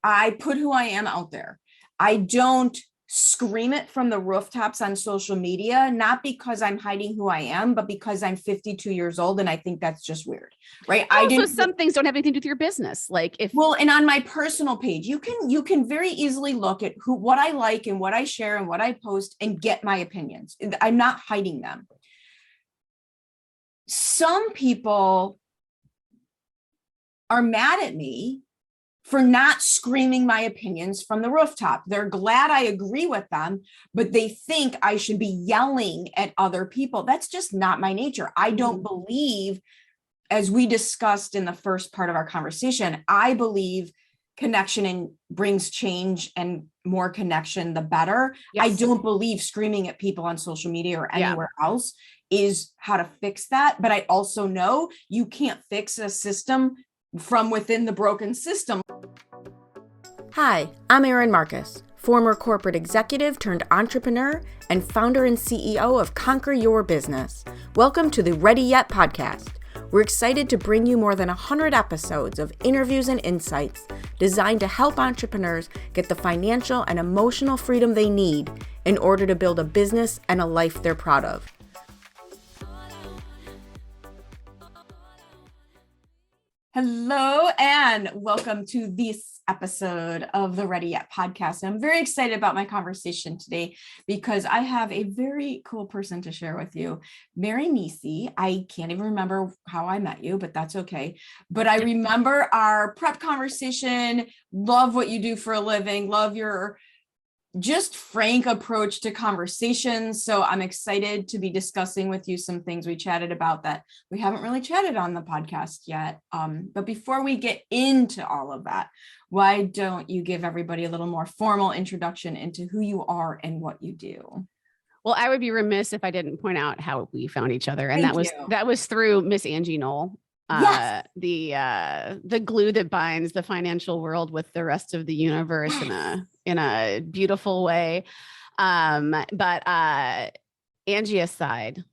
I put who I am out there. I don't scream it from the rooftops on social media, not because I'm hiding who I am, but because I'm 52 years old and I think that's just weird, right? Also, some things don't have anything to do with your business. Like and on my personal page, you can very easily look at what I like and what I share and what I post and get my opinions. I'm not hiding them. Some people are mad at me for not screaming my opinions from the rooftop. They're glad I agree with them, but they think I should be yelling at other people. That's just not my nature. I don't believe, as we discussed in the first part of our conversation, I believe connection brings change, and more connection, the better. Yes. I don't believe screaming at people on social media or anywhere else is how to fix that. But I also know you can't fix a system from within the broken system. Hi, I'm Erin Marcus, former corporate executive turned entrepreneur and founder and CEO of Conquer Your Business. Welcome to the Ready Yet podcast. We're excited to bring you more than 100 episodes of interviews and insights designed to help entrepreneurs get the financial and emotional freedom they need in order to build a business and a life they're proud of. Hello, and welcome to this episode of the Ready Yet podcast. I'm very excited about my conversation today because I have a very cool person to share with you, Mary Nisi. I can't even remember how I met you, but that's okay. But I remember our prep conversation, love what you do for a living, love your just frank approach to conversations. So I'm excited to be discussing with you some things we chatted about that we haven't really chatted on the podcast yet. But before we get into all of that, why don't you give everybody a little more formal introduction into who you are and what you do? Well, I would be remiss if I didn't point out how we found each other. And that was through Miss Angie Knoll. Yes. The glue that binds the financial world with the rest of the universe in a beautiful way. But Angie aside,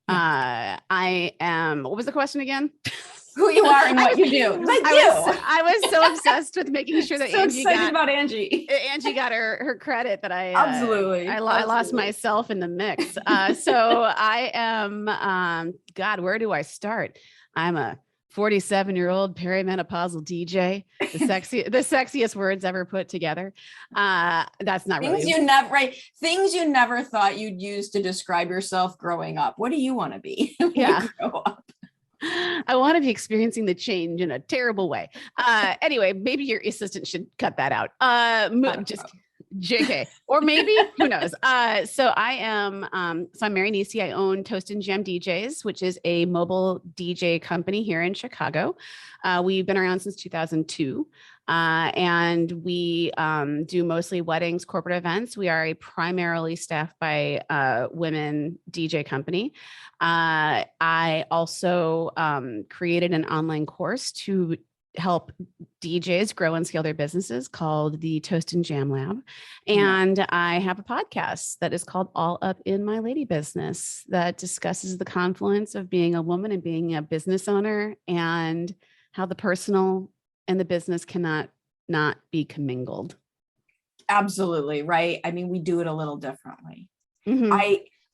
I am, what was the question again? Who you are and what you do. I was so obsessed with making sure that Angie got her credit that I lost myself in the mix. So I am, God, where do I start? I'm a 47-year-old perimenopausal DJ, the sexiest words ever put together. That's not things really things you never thought you'd use to describe yourself growing up. What do you want to be when you grow up? I want to be experiencing the change in a terrible way. Anyway, maybe your assistant should cut that out. Just JK, or maybe, who knows? So I'm Mary Nisi. I own Toast and Jam DJs, which is a mobile DJ company here in Chicago. We've been around since 2002. And we do mostly weddings, corporate events. We are a primarily staffed by women DJ company. I also created an online course to help DJs grow and scale their businesses called the Toast and Jam Lab. And I have a podcast that is called All Up in My Lady Business that discusses the confluence of being a woman and being a business owner and how the personal and the business cannot not be commingled. Absolutely. Right. I mean, we do it a little differently. Mm-hmm.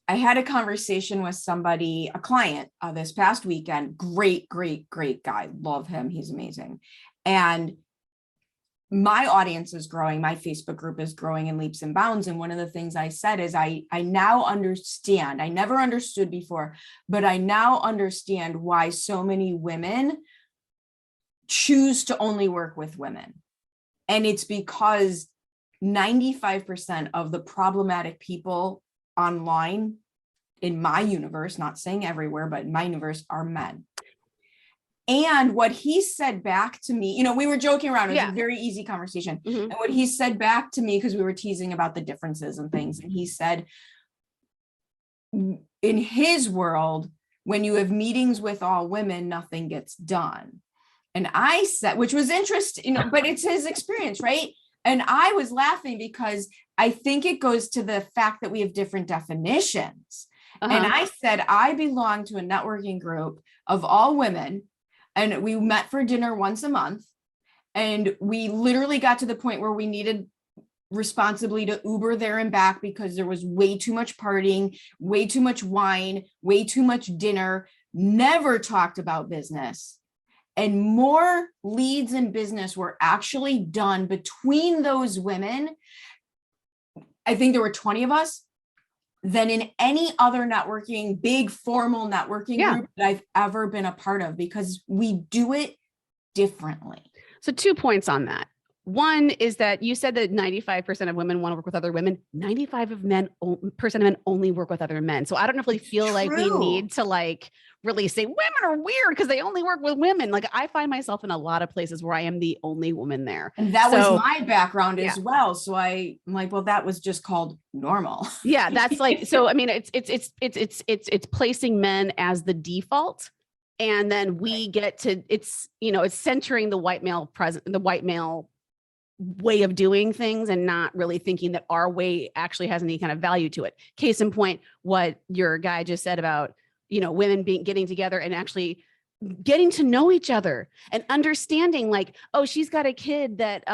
I had a conversation with somebody, a client this past weekend. Great guy. Love him. He's amazing. And my audience is growing. My Facebook group is growing in leaps and bounds. And one of the things I said is I now understand. I never understood before, but I now understand why so many women choose to only work with women. And it's because 95% of the problematic people online in my universe, not saying everywhere, but in my universe, are men. And what he said back to me, we were joking around. It was a very easy conversation. Mm-hmm. And what he said back to me, because we were teasing about the differences and things, and he said, in his world, when you have meetings with all women, nothing gets done. And I said, which was interesting, but it's his experience, right? And I was laughing because I think it goes to the fact that we have different definitions. Uh-huh. And I said, I belong to a networking group of all women, and we met for dinner once a month. And we literally got to the point where we needed responsibly to Uber there and back because there was way too much partying, way too much wine, way too much dinner, never talked about business. And more leads in business were actually done between those women. I think there were 20 of us than in any other networking, big formal networking group that I've ever been a part of, because we do it differently. So 2 points on that. One is that you said that 95% of women want to work with other women. 95% of men only work with other men. So I don't really feel like we need to like really say women are weird because they only work with women. Like I find myself in a lot of places where I am the only woman there. And that was my background as well. So I'm like, well, that was just called normal. Yeah. That's like, so, I mean, it's placing men as the default. And then we get to, it's centering the white male way of doing things and not really thinking that our way actually has any kind of value to it. Case in point, what your guy just said about, women getting together and actually getting to know each other and understanding like, oh, she's got a kid that,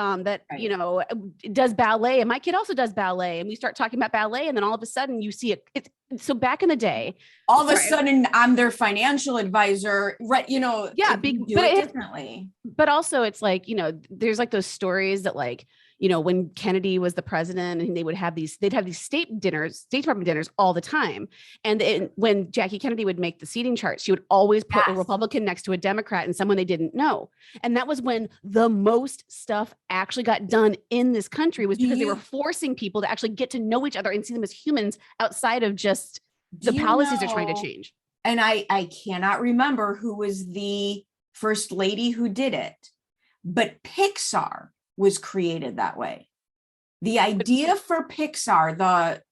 does ballet and my kid also does ballet. And we start talking about ballet. And then all of a sudden you see it. So back in the day, all of a sudden I'm their financial advisor, right? Do it differently. But also it's like, there's like those stories that like, when Kennedy was the president and they'd have these State Department dinners all the time. And when Jackie Kennedy would make the seating chart, she would always put a Republican next to a Democrat and someone they didn't know. And that was when the most stuff actually got done in this country, was because they were forcing people to actually get to know each other and see them as humans outside of just the policies they're trying to change. And I cannot remember who was the first lady who did it, but Pixar was created that way. The idea for Pixar, the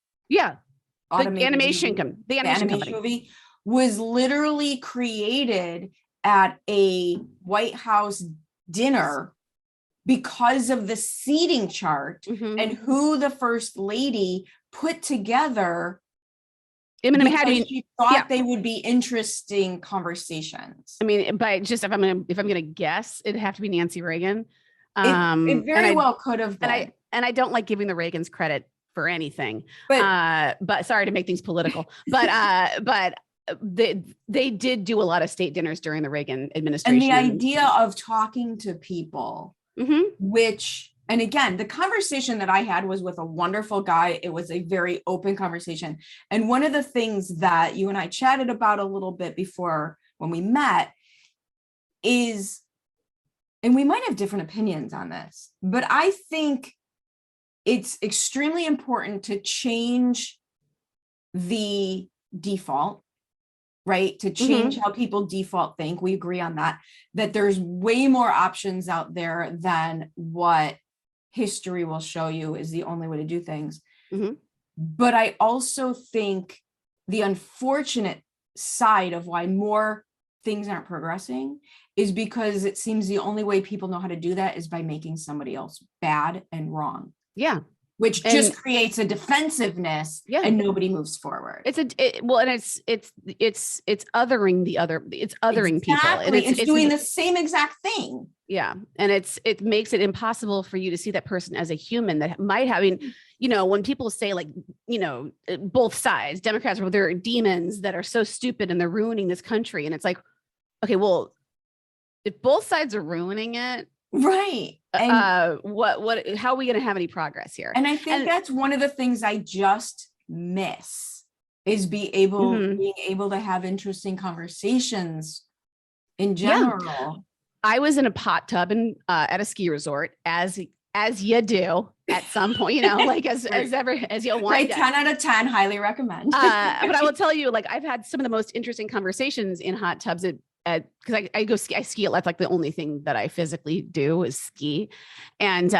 animation company movie, was literally created at a White House dinner because of the seating chart and who the first lady put together. She thought they would be interesting conversations. I mean, but just if I'm gonna guess, it'd have to be Nancy Reagan. It very well could have been. And I don't like giving the Reagans credit for anything, but sorry to make things political, but they did do a lot of state dinners during the Reagan administration. And the idea of talking to people, and again, the conversation that I had was with a wonderful guy. It was a very open conversation. And one of the things that you and I chatted about a little bit before when we met is, and we might have different opinions on this, but I think it's extremely important to change the default, right? To change how people default think. We agree on that there's way more options out there than what history will show you is the only way to do things. But I also think the unfortunate side of why more things aren't progressing is because it seems the only way people know how to do that is by making somebody else bad and wrong. Yeah. Which just creates a defensive-ness and nobody moves forward. It's othering the other, it's othering people. And it's doing the same exact thing. Yeah. And it makes it impossible for you to see that person as a human that might have, when people say like, both sides, Democrats, they're demons that are so stupid and they're ruining this country. And it's like, okay, well, if both sides are ruining it, right. And how are we going to have any progress here? And I think that's one of the things I just miss is being able to have interesting conversations in general. Yeah. I was in a hot tub at a ski resort as you do at some point, like as you wind like 10 out of 10, highly recommend. But I will tell you, like I've had some of the most interesting conversations in hot tubs because I ski. That's like the only thing that I physically do is ski. And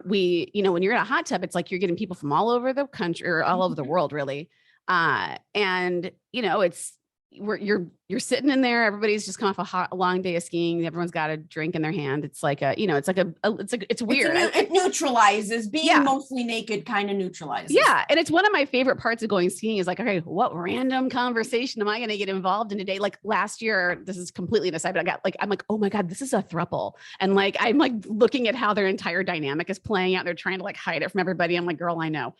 when you're in a hot tub, it's like you're getting people from all over the country or all over the world, really. And it's you're sitting in there. Everybody's just come off a long day of skiing. Everyone's got a drink in their hand. It's like it's weird. It neutralizes being mostly naked, kind of neutralizes. Yeah. And it's one of my favorite parts of going skiing is like, okay, what random conversation am I going to get involved in today? Like last year, this is completely an aside, but I'm like, oh my God, this is a throuple. And like, I'm like looking at how their entire dynamic is playing out. They're trying to like hide it from everybody. I'm like, girl, I know.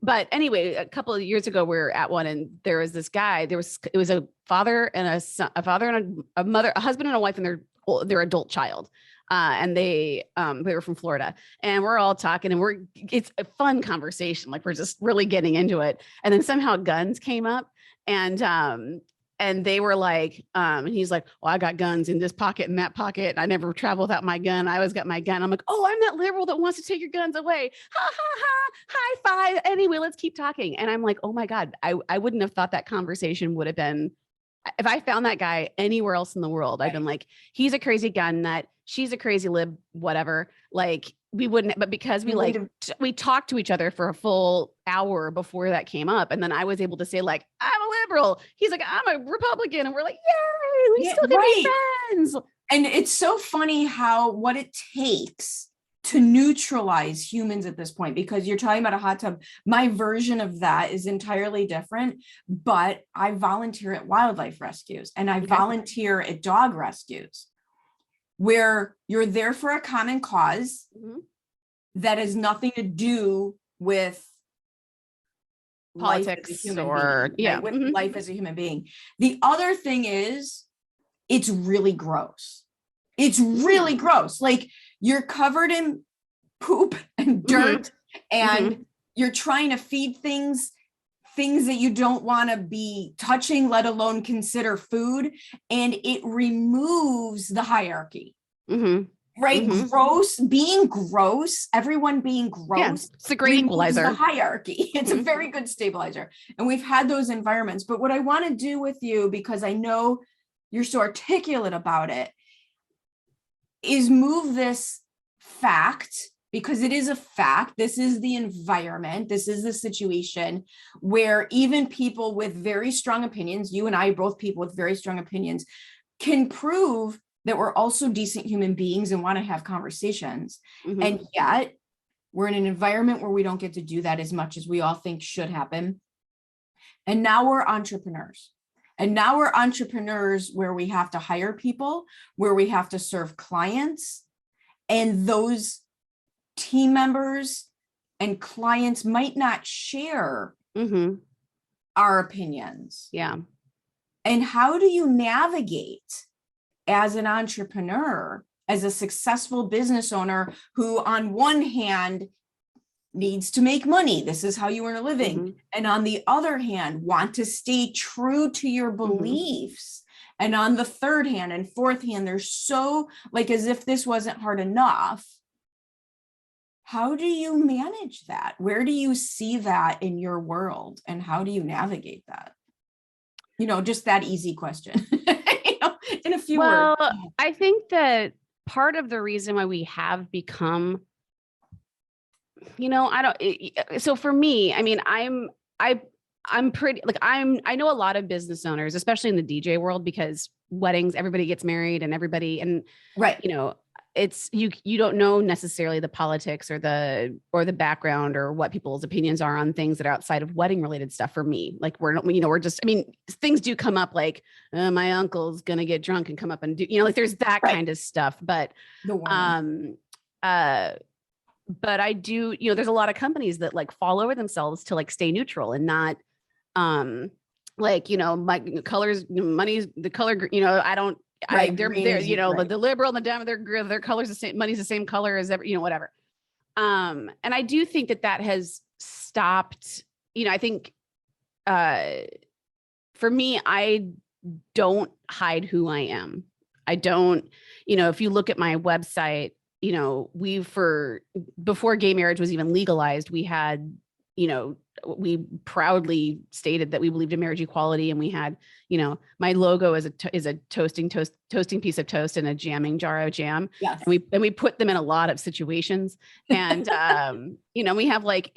But anyway, a couple of years ago, we were at one and there was this guy, it was a father and a son, a father and a mother, a husband and a wife and their adult child. And they were from Florida and we're all talking and it's a fun conversation. Like we're just really getting into it. And then somehow guns came up and they were like, and he's like, well, I got guns in this pocket and that pocket. And I never travel without my gun. I always got my gun. I'm like, oh, I'm that liberal that wants to take your guns away. Ha ha ha. High five. Anyway, let's keep talking. And I'm like, oh my God, I wouldn't have thought that conversation would have been, if I found that guy anywhere else in the world, I've been like, he's a crazy gun nut. She's a crazy lib, whatever. Like we wouldn't, but because we talked to each other for a full hour before that came up. And then I was able to say like, I'm a liberal. He's like, I'm a Republican. And we're like, yay, we still can be friends. And it's so funny what it takes to neutralize humans at this point, because you're talking about a hot tub. My version of that is entirely different, but I volunteer at wildlife rescues and I volunteer at dog rescues, where you're there for a common cause that has nothing to do with politics with life as a human being. The other thing is, it's really gross. It's really gross. Like you're covered in poop and dirt and you're trying to feed things that you don't want to be touching, let alone consider food. And it removes the hierarchy, right? Being gross, everyone being gross. It's a great equalizer. The hierarchy. It's a very good stabilizer. And we've had those environments. But what I want to do with you, because I know you're so articulate about it, is move this fact, because it is a fact. This is the environment. This is the situation where even people with very strong opinions, you and I, both people with very strong opinions, can prove that we're also decent human beings and want to have conversations. And yet we're in an environment where we don't get to do that as much as we all think should happen. And now we're entrepreneurs. And now we're entrepreneurs where we have to hire people, where we have to serve clients, and those team members and clients might not share our opinions. Yeah. And how do you navigate as an entrepreneur, as a successful business owner who on one hand needs to make money, this is how you earn a living, and on the other hand want to stay true to your beliefs, and on the third hand and fourth hand they're so like, as if this wasn't hard enough. How do you manage that? Where do you see that in your world, and how do you navigate that? Just that easy question. In a few words. Well, I think that part of the reason why we have become, so for me, I mean, I'm pretty, like, I know a lot of business owners, especially in the DJ world, because weddings, everybody gets married and everybody, and right. It's, you don't know necessarily the politics or the background or what people's opinions are on things that are outside of wedding related stuff. For me, like we're just, I mean, things do come up like, my uncle's going to get drunk and come up and do, like there's that kind of stuff, but, but I do, there's a lot of companies that like fall over themselves to like stay neutral and not, my colors, money's the color, I don't, they're the liberal and the Dem, their colors the same, money's the same color as every, whatever. And I do think that has stopped, I think, for me, I don't hide who I am. I don't, if you look at my website, before gay marriage was even legalized, we had, we proudly stated that we believed in marriage equality, and we had, my logo is a toasting piece of toast and a jamming jar of jam. Yes. And we put them in a lot of situations. And, we have like,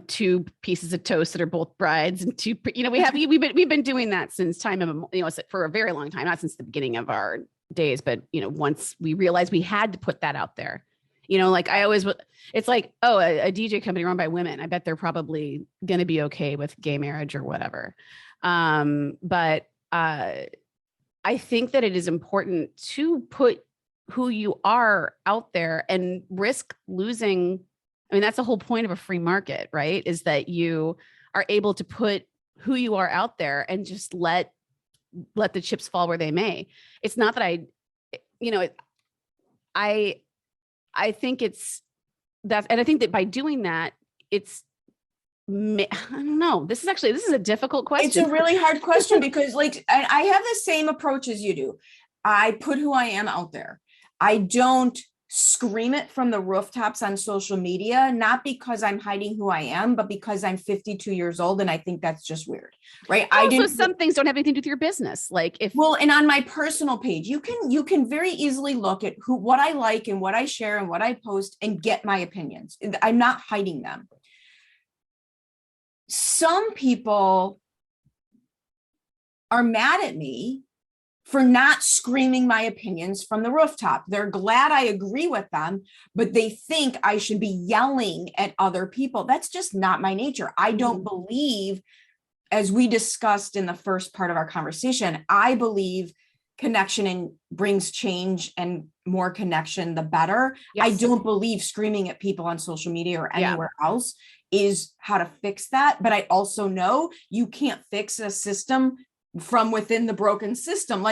two pieces of toast that are both brides, and we've been doing that since time, for a very long time, not since the beginning of our days, but, once we realized we had to put that out there. Like it's like, oh, a DJ company run by women. I bet they're probably going to be okay with gay marriage or whatever. But I think that it is important to put who you are out there and risk losing. I mean, that's the whole point of a free market, right? Is that you are able to put who you are out there and just let the chips fall where they may. It's not that I think it's that, and I think that by doing that, I don't know. This is a difficult question. It's a really hard question because like, I have the same approach as you do. I put who I am out there. I don't scream it from the rooftops on social media, not because I'm hiding who I am, but because I'm 52 years old and I think that's just weird, right? Some things don't have anything to do with your business. Like and on my personal page, you can very easily look at what I like and what I share and what I post and get my opinions. I'm not hiding them. Some people are mad at me for not screaming my opinions from the rooftop. They're glad I agree with them, but they think I should be yelling at other people. That's just not my nature. I don't believe, as we discussed in the first part of our conversation, I believe connection brings change, and more connection, the better. Yes. I don't believe screaming at people on social media or anywhere else is how to fix that. But I also know you can't fix a system from within the broken system.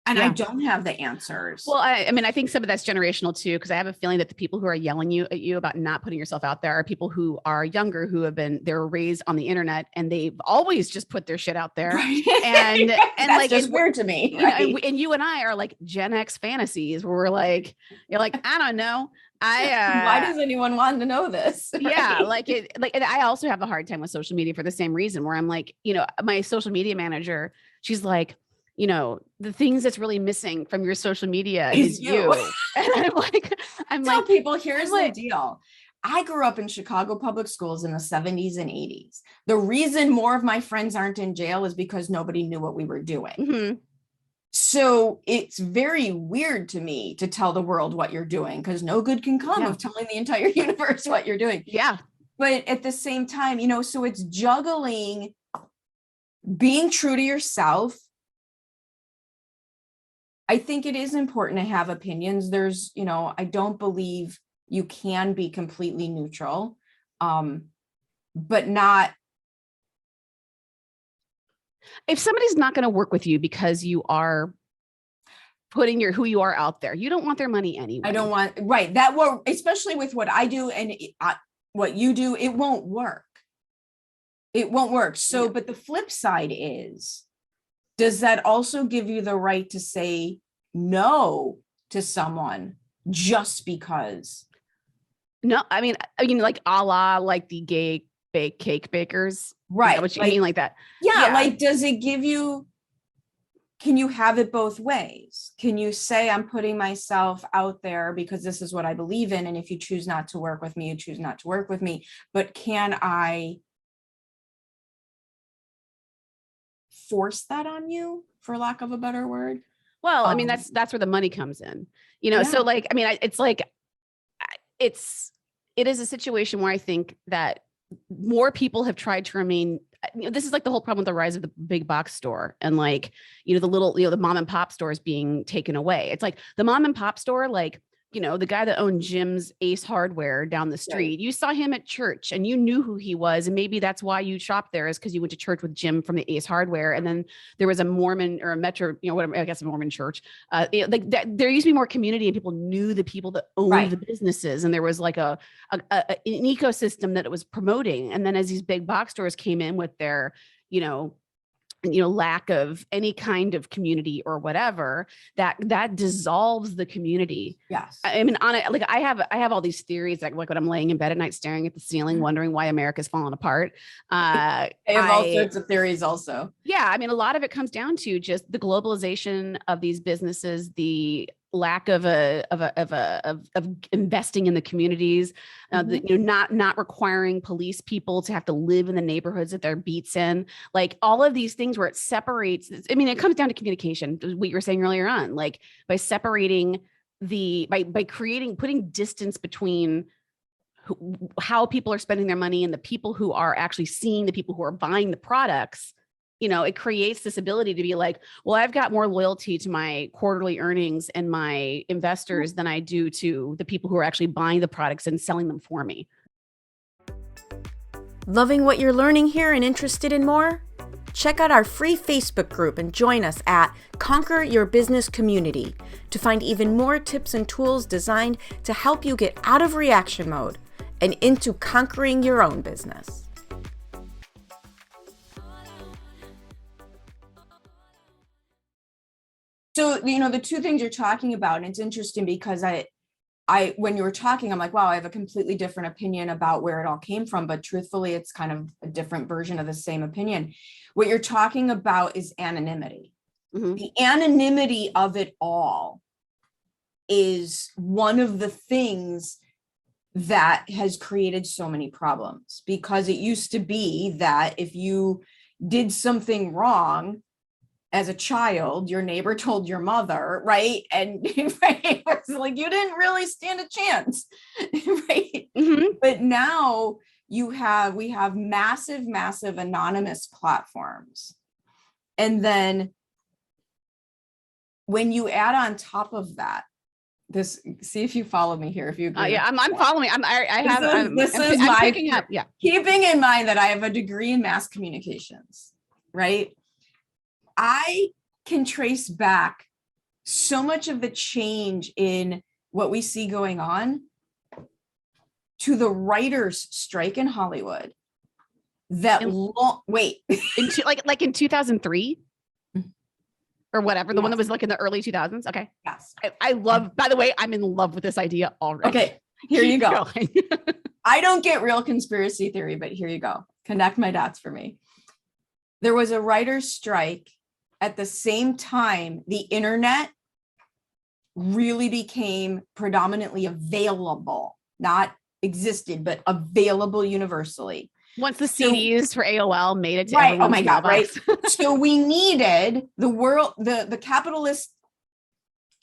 And I don't have the answers. Well, I mean, I think some of that's generational too, because I have a feeling that the people who are yelling at you about not putting yourself out there are people who are younger, they were raised on the internet, and they've always just put their shit out there. Right. And that's like, just weird to me. Right? And you and I are like Gen X fantasies, where we're like, you're like, I don't know. Why does anyone want to know this? Right? Yeah. And I also have a hard time with social media for the same reason, where I'm like, my social media manager, she's like, the things that's really missing from your social media is you. And I'm Tell like, people, here's the deal. I grew up in Chicago public schools in the 70s and 80s. The reason more of my friends aren't in jail is because nobody knew what we were doing. Mm-hmm. So it's very weird to me to tell the world what you're doing, because no good can come of telling the entire universe what you're doing. Yeah. But at the same time, so it's juggling being true to yourself. I think it is important to have opinions. There's, I don't believe you can be completely neutral, but not. If somebody's not going to work with you because you are putting who you are out there, you don't want their money anyway. I don't want, right. That will, especially with what I do and what you do, it won't work. It won't work. So, but the flip side is, does that also give you the right to say no to someone just because? No, I mean, like a la like the gay cake bakers. Right. What you mean like that? Yeah. Like, does it give you, can you have it both ways? Can you say, I'm putting myself out there because this is what I believe in, and if you choose not to work with me, you choose not to work with me. But can I force that on you, for lack of a better word? Well, I mean, that's where the money comes in, so like, I mean, it's like, it is a situation where I think that more people have tried to remain, this is like the whole problem with the rise of the big box store, and like, the little, the mom and pop stores being taken away. It's like the mom and pop store, like, the guy that owned Jim's Ace Hardware down the street, you saw him at church and you knew who he was. And maybe that's why you shopped there, is because you went to church with Jim from the Ace Hardware. And then there was a Mormon or a Metro, whatever, I guess a Mormon church. There used to be more community, and people knew the people that owned the businesses. And there was like an ecosystem that it was promoting. And then as these big box stores came in with their, lack of any kind of community or whatever, that dissolves the community. Yes. I mean, like I have all these theories, like when I'm laying in bed at night, staring at the ceiling, wondering why America's falling apart. I have all sorts of theories also. Yeah. I mean, a lot of it comes down to just the globalization of these businesses, the lack of investing in the communities, not requiring police people to have to live in the neighborhoods that they're beats in, like all of these things where it separates. I mean, it comes down to communication, what you were saying earlier on, like by separating by putting distance between how people are spending their money and the people who are actually seeing the people who are buying the products. It creates this ability to be like, well, I've got more loyalty to my quarterly earnings and my investors than I do to the people who are actually buying the products and selling them for me. Loving what you're learning here and interested in more? Check out our free Facebook group and join us at Conquer Your Business Community to find even more tips and tools designed to help you get out of reaction mode and into conquering your own business. So, the two things you're talking about, and it's interesting because I, when you were talking, I'm like, wow, I have a completely different opinion about where it all came from, but truthfully, it's kind of a different version of the same opinion. What you're talking about is anonymity. Mm-hmm. The anonymity of it all is one of the things that has created so many problems, because it used to be that if you did something wrong as a child, your neighbor told your mother, right? And it was like, you didn't really stand a chance, right? Mm-hmm. But now we have massive anonymous platforms. And then when you add on top of that, see if you follow me here, if you agree. Yeah, I'm following. I'm picking up. Yeah. Keeping in mind that I have a degree in mass communications, right? I can trace back so much of the change in what we see going on to the writers' strike in Hollywood. Wait, like in 2003 or whatever, the one that was like in the early 2000s. Okay. Yes. I love, by the way, I'm in love with this idea already. Okay. Here you go. I don't get real conspiracy theory, but here you go. Connect my dots for me. There was a writer's strike at the same time the internet really became predominantly available, not existed, but available universally. Once the CDs for AOL made it to right. Oh my God, mailbox. Right. So we needed the capitalist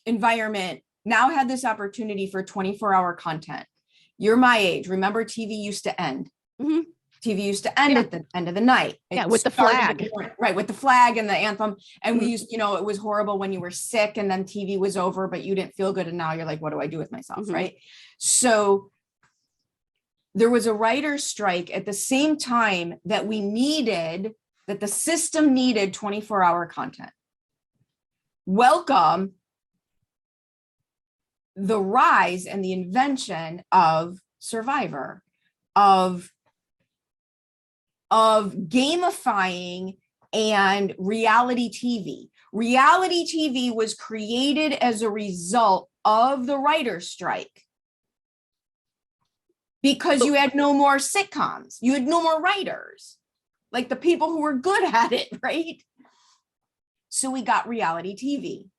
environment now had this opportunity for 24-hour content. You're my age. Remember, TV used to end. Mm-hmm. TV used to end at the end of the night. With the flag. Right, with the flag and the anthem. And we used, it was horrible when you were sick and then TV was over, but you didn't feel good. And now you're like, what do I do with myself, mm-hmm. right? So there was a writer's strike at the same time that the system needed 24-hour content. Welcome the rise and the invention of Survivor, of gamifying and reality TV. Reality TV was created as a result of the writer's strike because you had no more sitcoms. You had no more writers, like the people who were good at it, right? So we got reality TV.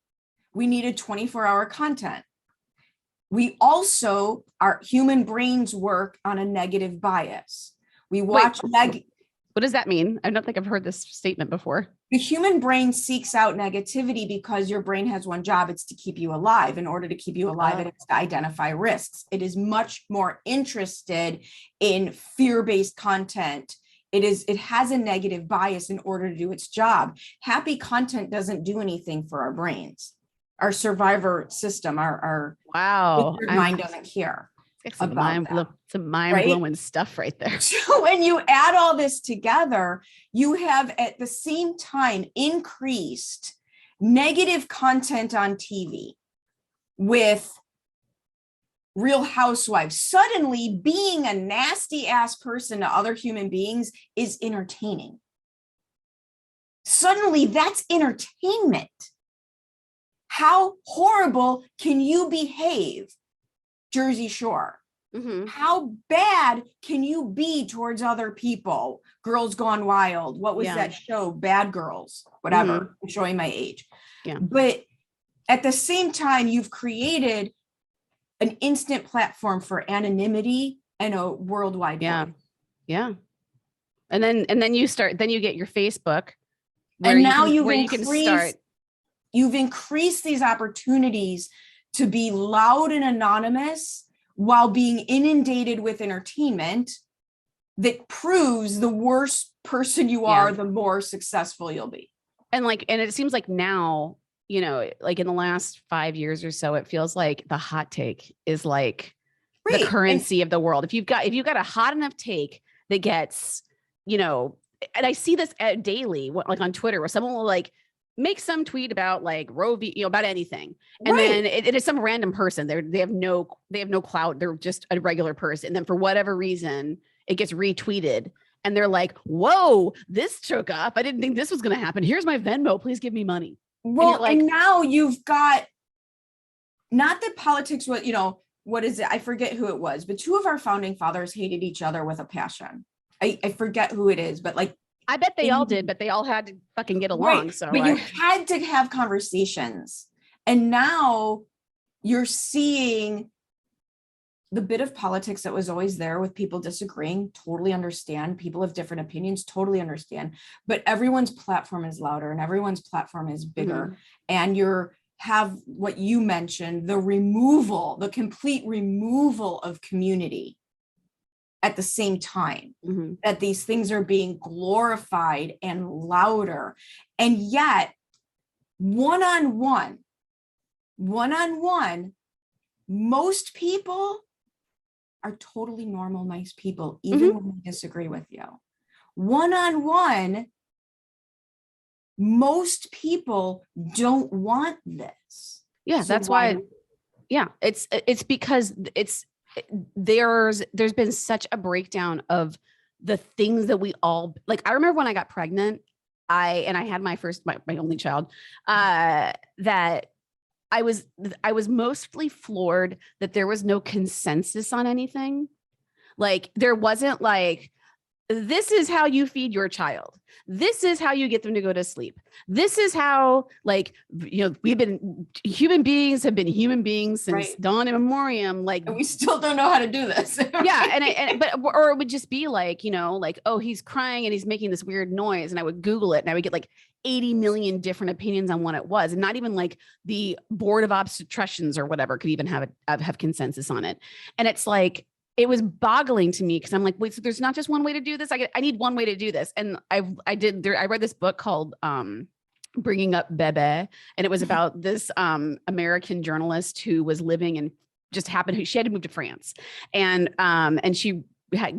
We needed 24-hour content. We also, our human brains work on a negative bias. We watch what does that mean? I don't think I've heard this statement before. The human brain seeks out negativity because your brain has one job. It's to keep you alive. In order to keep you alive, it is to identify risks. It is much more interested in fear-based content. It has a negative bias in order to do its job. Happy content doesn't do anything for our brains. Our survivor system, our mind doesn't care. It's some mind-blowing stuff right there. So when you add all this together, you have at the same time increased negative content on TV with Real Housewives. Suddenly being a nasty ass person to other human beings is entertaining. suddenly that's entertainment. How horrible can you behave, Jersey Shore? Mm-hmm. How bad can you be towards other people? Girls Gone Wild. What was that show? Bad Girls, whatever. Mm-hmm. I'm showing my age. Yeah. But at the same time, you've created an instant platform for anonymity and a worldwide voice. Yeah. And then you get your Facebook. And now you've increased these opportunities to be loud and anonymous while being inundated with entertainment that proves the worse person you are, the more successful you'll be. And it seems like now, like in the last 5 years or so, it feels like the hot take is like the currency of the world. If you've got a hot enough take that gets, and I see this daily, like on Twitter, where someone will like make some tweet about like Roe v. About anything. And then it is some random person. They have no clout. They're just a regular person. And then for whatever reason, it gets retweeted. And they're like, whoa, this took off. I didn't think this was going to happen. Here's my Venmo. Please give me money. Well, and now you've got, not that politics was, what is it? I forget who it was, but two of our founding fathers hated each other with a passion. I forget who it is, but like, I bet they all did, but they all had to fucking get along. Right. So, but you had to have conversations, and now you're seeing the bit of politics that was always there with people disagreeing. Totally understand. People have different opinions. Totally understand. But everyone's platform is louder, and everyone's platform is bigger. And have what you mentioned, the complete removal of community. At the same time, that these things are being glorified and louder. And yet, one-on-one, most people are totally normal, nice people, even when they disagree with you. One-on-one, most people don't want this. Yeah, so that's why. Yeah, it's because there's been such a breakdown of the things that we all like. I remember when I got pregnant, I had my only child, that I was mostly floored that there was no consensus on anything. Like there wasn't like, this is how you feed your child. This is how you get them to go to sleep. This is how, human beings have been human beings since dawn immemorium. Like, and we still don't know how to do this. Yeah. Or it would just be like, oh, he's crying and he's making this weird noise. And I would Google it and I would get like 80 million different opinions on what it was. And not even like the board of obstetricians or whatever could even have consensus on it. And it's like, it was boggling to me because I'm like, wait, so there's not just one way to do this. I need one way to do this. And I read this book called Bringing Up Bebe. And it was about this American journalist who was living in she had to move to France. And she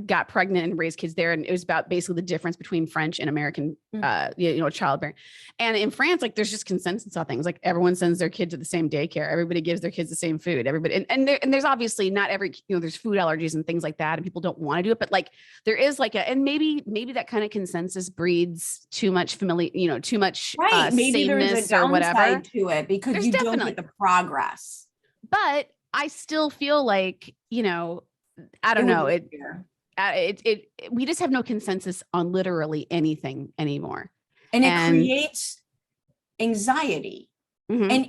got pregnant and raised kids there. And it was about basically the difference between French and American, childbearing. And in France, like there's just consensus on things. Like everyone sends their kid to the same daycare. Everybody gives their kids the same food. Everybody, and there's obviously not every, there's food allergies and things like that. And people don't want to do it, but like there is like and maybe that kind of consensus breeds too much too much maybe there's a downside to it because there's you don't get the progress. But I still feel like, I don't know. We just have no consensus on literally anything anymore. And it creates anxiety. And,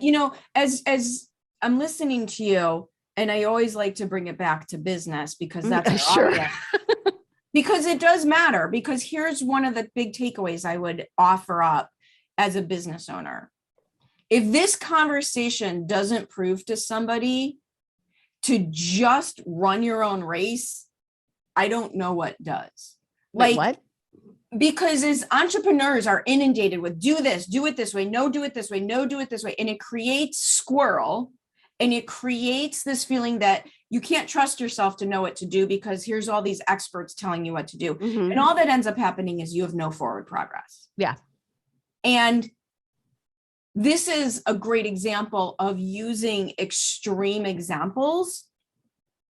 as I'm listening to you, and I always like to bring it back to business because that's sure. Because it does matter. Because here's one of the big takeaways I would offer up as a business owner. If this conversation doesn't prove to somebody to just run your own race, I don't know what does. Like what? Because as entrepreneurs are inundated with do this, do it this way, no, do it this way, no, do it this way. And it creates squirrel, and it creates this feeling that you can't trust yourself to know what to do because here's all these experts telling you what to do. And all that ends up happening is you have no forward progress. Yeah. And this is a great example of using extreme examples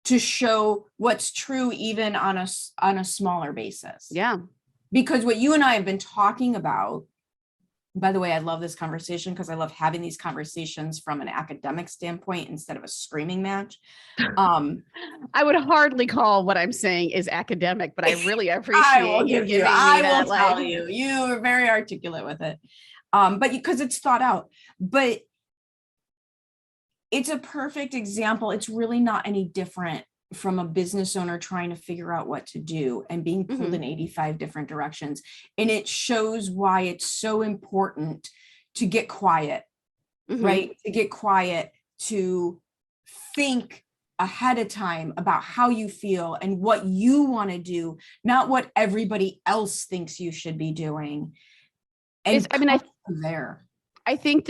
to show what's true even on a smaller basis. Yeah. Because what you and I have been talking about By the way, I love this conversation because I love having these conversations from an academic standpoint instead of a screaming match. I would hardly call what I'm saying is academic, but I really appreciate I will you give giving you, me I that. will tell you, you are very articulate with it. But because it's thought out, but it's a perfect example. It's really not any different from a business owner trying to figure out what to do and being pulled in 85 different directions. And it shows why it's so important to get quiet, right? To get quiet, to think ahead of time about how you feel and what you want to do, not what everybody else thinks you should be doing. And I think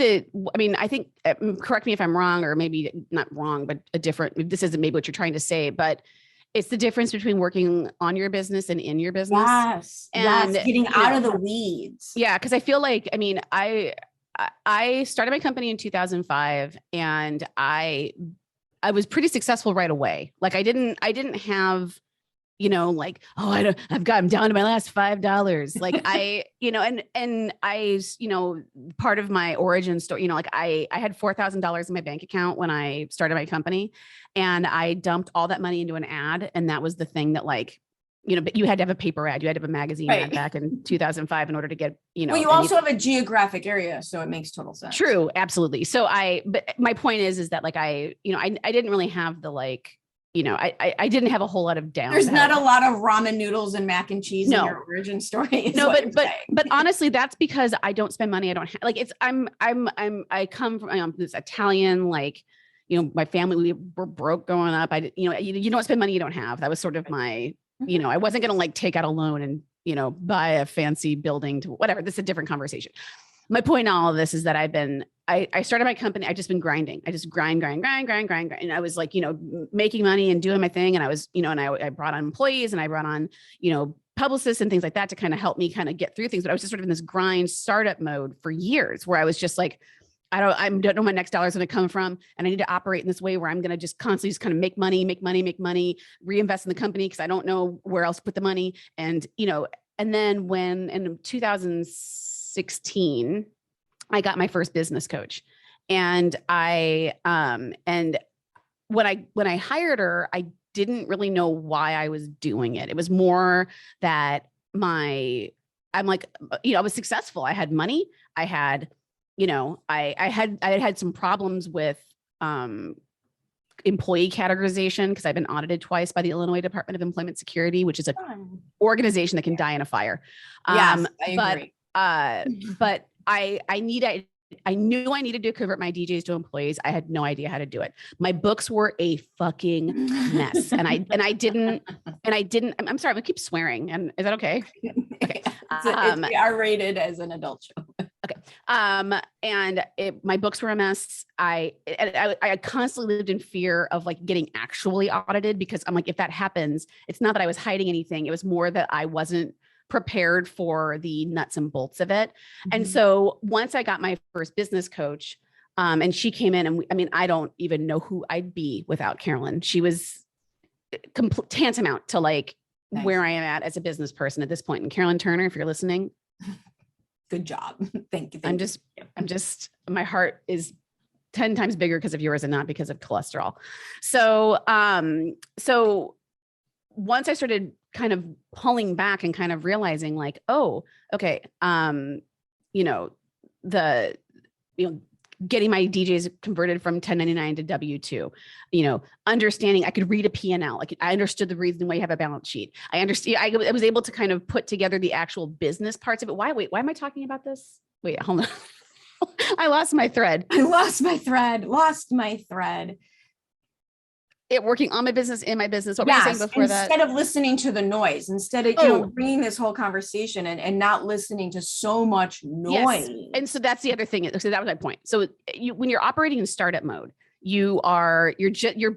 correct me if I'm wrong, or maybe not wrong, but this isn't maybe what you're trying to say, but it's the difference between working on your business and in your business. Yes. And getting out of the weeds. Yeah. Cause I feel like, I started my company in 2005 and I was pretty successful right away. Like I didn't have, I'm down to my last $5. Like part of my origin story, I had $4,000 in my bank account when I started my company, and I dumped all that money into an ad. And that was the thing that but you had to have a paper ad, you had to have a magazine ad back in 2005 in order to get, Well, you also have a geographic area, so it makes total sense. True. Absolutely. So but my point is that I didn't really have the I didn't have a whole lot of down. There's not a lot of ramen noodles and mac and cheese in your origin story. No, but honestly, that's because I don't spend money. I don't I come from this Italian, my family, we were broke growing up. You don't spend money you don't have. That was sort of my, I wasn't going to take out a loan and, buy a fancy building to whatever. This is a different conversation. My point in all of this is that I started my company. I just been grinding. I just grind. And I was making money and doing my thing. And I was, and I brought on employees and I brought on, publicists and things like that to kind of help me kind of get through things. But I was just sort of in this grind startup mode for years where I was just like, I don't know where my next dollar is going to come from. And I need to operate in this way where I'm going to just constantly just kind of make money, reinvest in the company because I don't know where else to put the money. And, and then when in 2016, I got my first business coach, and when I hired her, I didn't really know why I was doing it. It was more that I was successful. I had money. I had, I had some problems with, employee categorization because I've been audited twice by the Illinois Department of Employment Security, which is an organization that can die in a fire. Yes, I agree. But I knew I needed to convert my DJs to employees. I had no idea how to do it. My books were a fucking mess. I'm sorry, I keep swearing. And is that okay? Okay. It's R-rated as an adult show. Okay. My books were a mess. I constantly lived in fear of getting actually audited because I'm like, if that happens, it's not that I was hiding anything. It was more that I wasn't prepared for the nuts and bolts of it. And so once I got my first business coach, and she came in and I don't even know who I'd be without Carolyn. She was tantamount to where I am at as a business person at this point. And Carolyn Turner, if you're listening, good job. Thank you. I'm just, my heart is 10 times bigger because of yours and not because of cholesterol. So once I started kind of pulling back and kind of realizing getting my DJs converted from 1099 to W-2, understanding I could read a P&L. I understood the reason why you have a balance sheet. I was able to kind of put together the actual business parts of it. Why am I talking about this? Wait, hold on. I lost my thread. Lost my thread. It working on my business, in my business. What were you saying before that? Instead of listening to the noise, instead of bringing this whole conversation and not listening to so much noise. Yes. And so that's the other thing. So that was my point. So when you're operating in startup mode, you're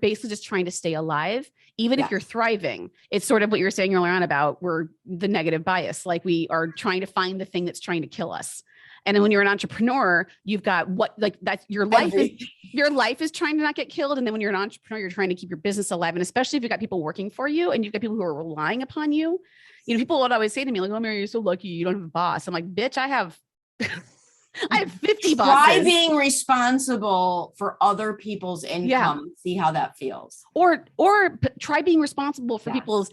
basically just trying to stay alive. Even if you're thriving, it's sort of what you were saying earlier on about we're the negative bias. We are trying to find the thing that's trying to kill us. And then when you're an entrepreneur, you've got your life is trying to not get killed. And then when you're an entrepreneur, you're trying to keep your business alive. And especially if you've got people working for you and you've got people who are relying upon you, people would always say to me, "Oh, Mary, you're so lucky you don't have a boss." I'm like, bitch, I have I have 50 Try bosses. being responsible for other people's income and see how that feels. Or try being responsible for Yes. people's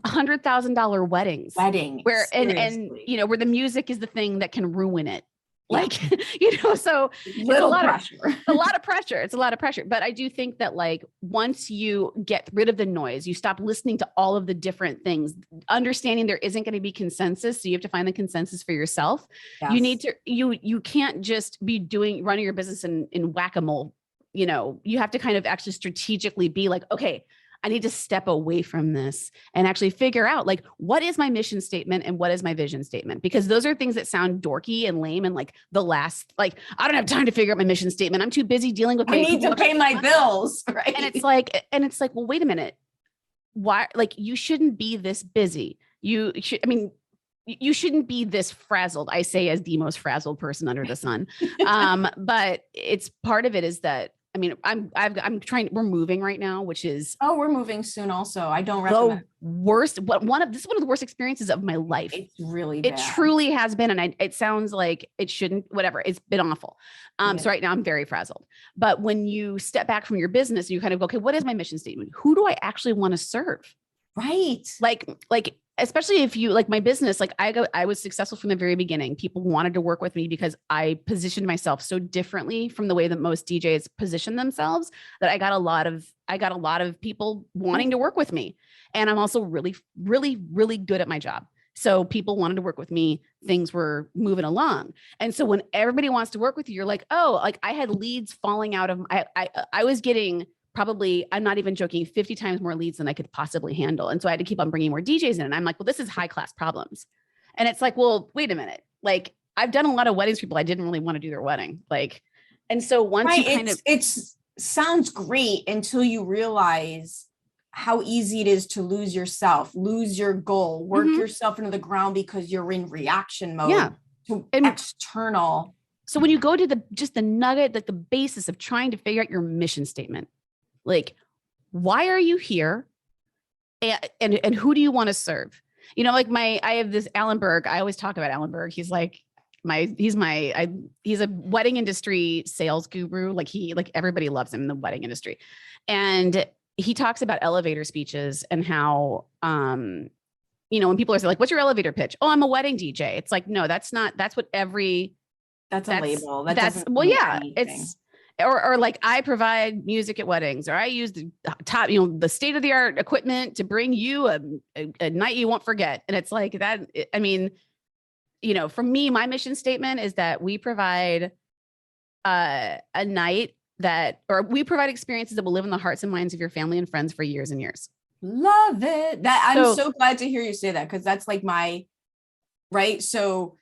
$100,000 weddings. Wedding. Where and Seriously. you know, where the music is the thing that can ruin it. Like, you know, so Little pressure. a lot of pressure. It's a lot of pressure. But I do think that like once you get rid of the noise, you stop listening to all of the different things, understanding there isn't going to be consensus. So you have to find the consensus for yourself. Yes. You need to, you can't just be running your business in whack-a-mole. You know, you have to kind of actually strategically be like, okay, I need to step away from this and actually figure out like, what is my mission statement and what is my vision statement? Because those are things that sound dorky and lame. And like I don't have time to figure out my mission statement. I'm too busy dealing with I need to pay my bills. Right. And it's like, well, wait a minute. Why? Like you shouldn't be this busy. You shouldn't be this frazzled. I say as the most frazzled person under the sun. But it's part of it is that, I mean, we're moving right now, which is. Oh, we're moving soon also. I don't recommend. This is one of the worst experiences of my life. It's really bad. It truly has been. And it sounds like it shouldn't, whatever. It's been awful. So right now I'm very frazzled. But when you step back from your business, you kind of go, okay, what is my mission statement? Who do I actually want to serve? Right. Like, especially if you like my business, like I was successful from the very beginning. People wanted to work with me because I positioned myself so differently from the way that most DJs position themselves that I got a lot of people wanting to work with me. And I'm also really, really, really good at my job. So people wanted to work with me. Things were moving along. And so when everybody wants to work with you, you're like, oh, like I had leads falling out of, I was getting probably, I'm not even joking, 50 times more leads than I could possibly handle. And so I had to keep on bringing more DJs in. And I'm like, well, this is high class problems. And it's like, well, wait a minute. Like I've done a lot of weddings for people I didn't really want to do their wedding. Like, and so once you kind of, it sounds great until you realize how easy it is to lose yourself, lose your goal, work yourself into the ground because you're in reaction mode to external. So when you go to the nugget, like the basis of trying to figure out your mission statement, like, why are you here? And who do you want to serve? You know, like I have this Alan Berg. I always talk about Alan Berg. He's like he's a wedding industry sales guru. Like everybody loves him in the wedding industry. And he talks about elevator speeches and how, you know, when people are like, what's your elevator pitch? Oh, I'm a wedding DJ. It's like, no, that's a label. It's, or like I provide music at weddings, or I use the top, you know, the state of the art equipment to bring you a night you won't forget. And it's like that. I mean, you know, for me, my mission statement is that we provide a night we provide experiences that will live in the hearts and minds of your family and friends for years and years. Love it. I'm so glad to hear you say that, because that's like right. So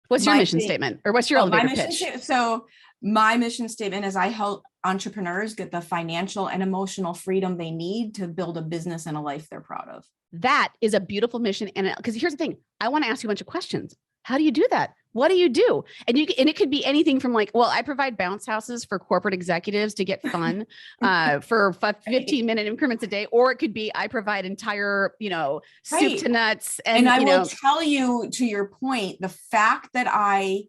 what's your mission statement, or what's your elevator pitch? So my mission statement is I help entrepreneurs get the financial and emotional freedom they need to build a business and a life they're proud of. That is a beautiful mission. And because here's the thing, I want to ask you a bunch of questions. How do you do that? What do you do? And it could be anything from like, well, I provide bounce houses for corporate executives to get fun for 15-minute increments a day. Or it could be, I provide entire, you know, soup to nuts. And I will tell you, to your point, the fact that I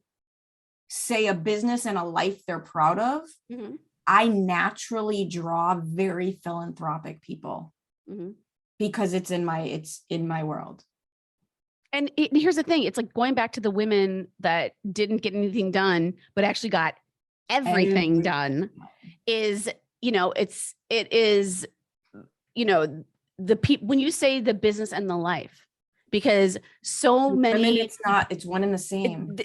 say a business and a life they're proud of, I naturally draw very philanthropic people because it's in my world. And here's the thing. It's like going back to the women that didn't get anything done, but actually got everything done is, you know, it is, you know, when you say the business and the life, because so many, it's one and the same.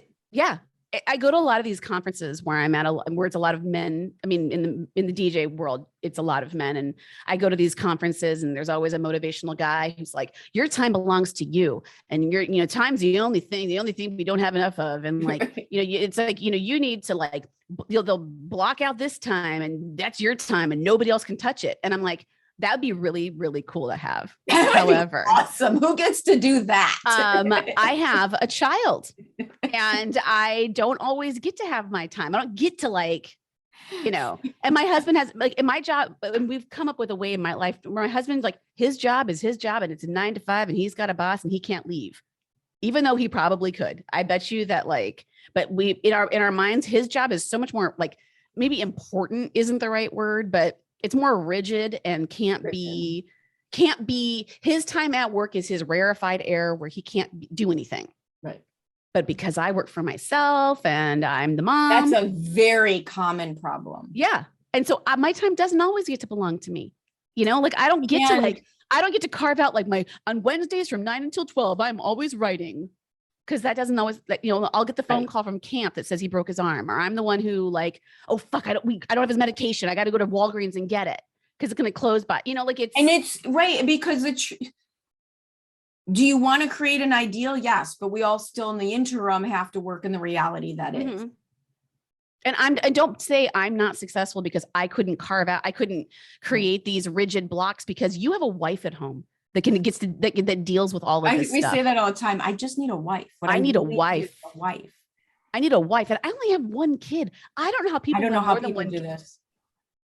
I go to a lot of these conferences where I'm at, where it's a lot of men. I mean, in the DJ world, it's a lot of men. And I go to these conferences and there's always a motivational guy who's like, your time belongs to you. And time's the only thing we don't have enough of. And like, you know, it's like, you know, you need to like, they'll block out this time and that's your time and nobody else can touch it. And I'm like, that'd be really, really cool to have. However, awesome. Who gets to do that? I have a child and I don't always get to have my time. I don't get to like, you know, and my husband has like in my job, and we've come up with a way in my life where my husband's like, his job is his job and it's 9 to 5 and he's got a boss and he can't leave. even though he probably could. I bet you that but we in our minds, his job is so much more maybe important isn't the right word, but it's more rigid and can't be his time at work is his rarefied air where he can't do anything. Right. But because I work for myself and I'm the mom. That's a very common problem. Yeah. And so my time doesn't always get to belong to me. I don't get I don't get to carve out on Wednesdays from 9 until 12, I'm always writing. Cause that doesn't always I'll get the phone call from camp that says he broke his arm, or I'm the one who oh fuck, I don't have his medication. I got to go to Walgreens and get it. Cause it's going to close by, it's right. Because do you want to create an ideal? Yes. But we all still in the interim have to work in the reality that is. And I don't say I'm not successful because I couldn't create these rigid blocks, because you have a wife at home that that deals with all of this We stuff. say that all the time. I just need a wife. I need a wife. I need a wife. And I only have one kid. I don't know how people do this.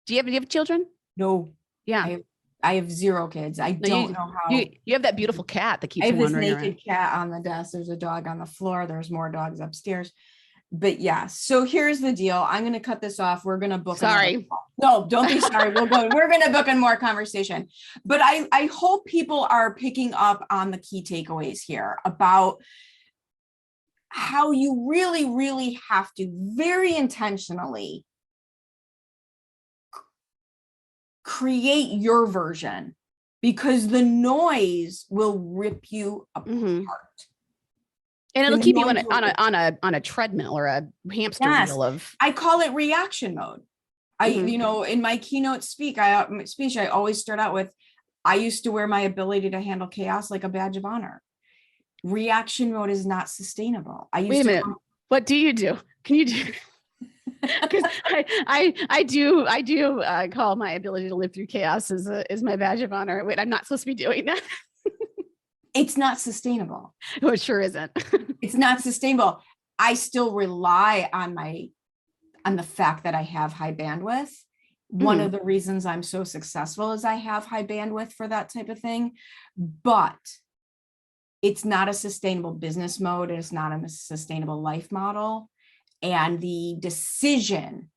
Do you have children? No. Yeah. I have 0 kids. I don't know how. You have that beautiful cat that keeps I have this wandering naked cat on the desk. There's a dog on the floor. There's more dogs upstairs. But yeah, so here's the deal. I'm going to cut this off. We're going to book. Sorry. No, don't be sorry. We're going to book in more conversation. But I hope people are picking up on the key takeaways here about how you really, really have to very intentionally create your version, because the noise will rip you apart. And it'll keep you on a treadmill or a hamster wheel of. I call it reaction mode. In my keynote speech, I always start out with, I used to wear my ability to handle chaos like a badge of honor. Reaction mode is not sustainable. Wait a minute. What do you do? Can you do? Because I do call my ability to live through chaos as my badge of honor. Wait, I'm not supposed to be doing that. It's not sustainable. Oh, it sure isn't. It's not sustainable. I still rely on the fact that I have high bandwidth. One of the reasons I'm so successful is I have high bandwidth for that type of thing, but it's not a sustainable business mode. It's not a sustainable life model. And the decision,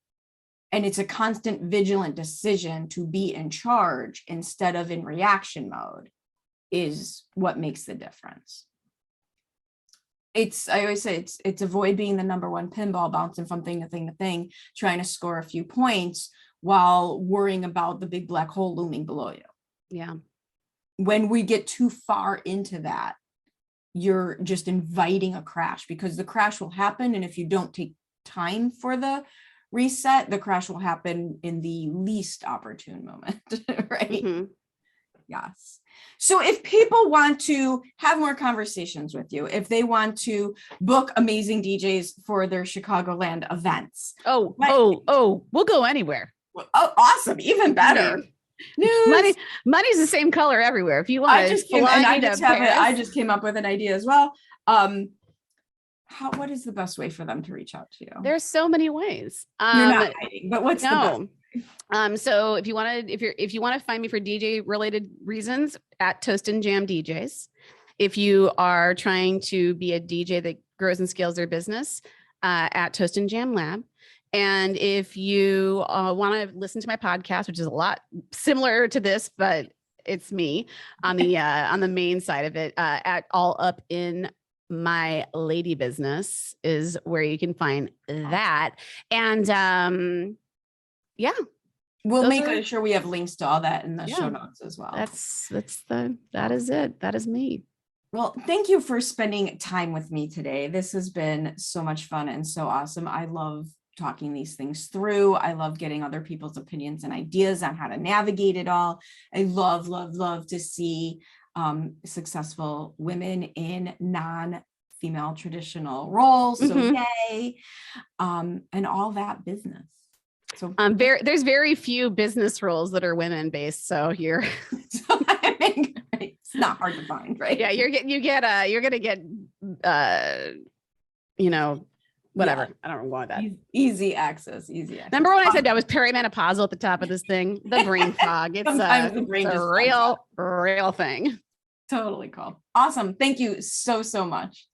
and it's a constant vigilant decision to be in charge instead of in reaction mode, is what makes the difference. I always say it's avoid being the number one pinball, bouncing from thing to thing to thing, trying to score a few points while worrying about the big black hole looming below you. Yeah. When we get too far into that, you're just inviting a crash, because the crash will happen. And if you don't take time for the reset, the crash will happen in the least opportune moment, right? Yes. So if people want to have more conversations with you, if they want to book amazing DJs for their Chicagoland events. We'll go anywhere. Oh, awesome. Even better. News. Money's the same color everywhere. If you want I just came up with an idea as well. What is the best way for them to reach out to you? There's so many ways. You're not hiding, but what's the best? So if you want to find me for DJ related reasons, at Toast and Jam DJs. If you are trying to be a DJ that grows and scales their business, at Toast and Jam Lab. And if you want to listen to my podcast, which is a lot similar to this, but it's me on the main side of it, at All Up in My Lady Business is where you can find that. And we'll make sure we have links to all that in the show notes as well. That is it. That is me. Well, thank you for spending time with me today. This has been so much fun and so awesome. I love talking these things through. I love getting other people's opinions and ideas on how to navigate it all. I love, love, love to see successful women in non-female traditional roles. So yay. And all that business. So there's very few business roles that are women based. So here, it's not hard to find, right? Yeah, you're gonna get whatever. Yeah. I don't want that. Easy access. Remember when I said I was perimenopausal at the top of this thing? The brain fog. It's a real thing. Totally cool. Awesome. Thank you so much.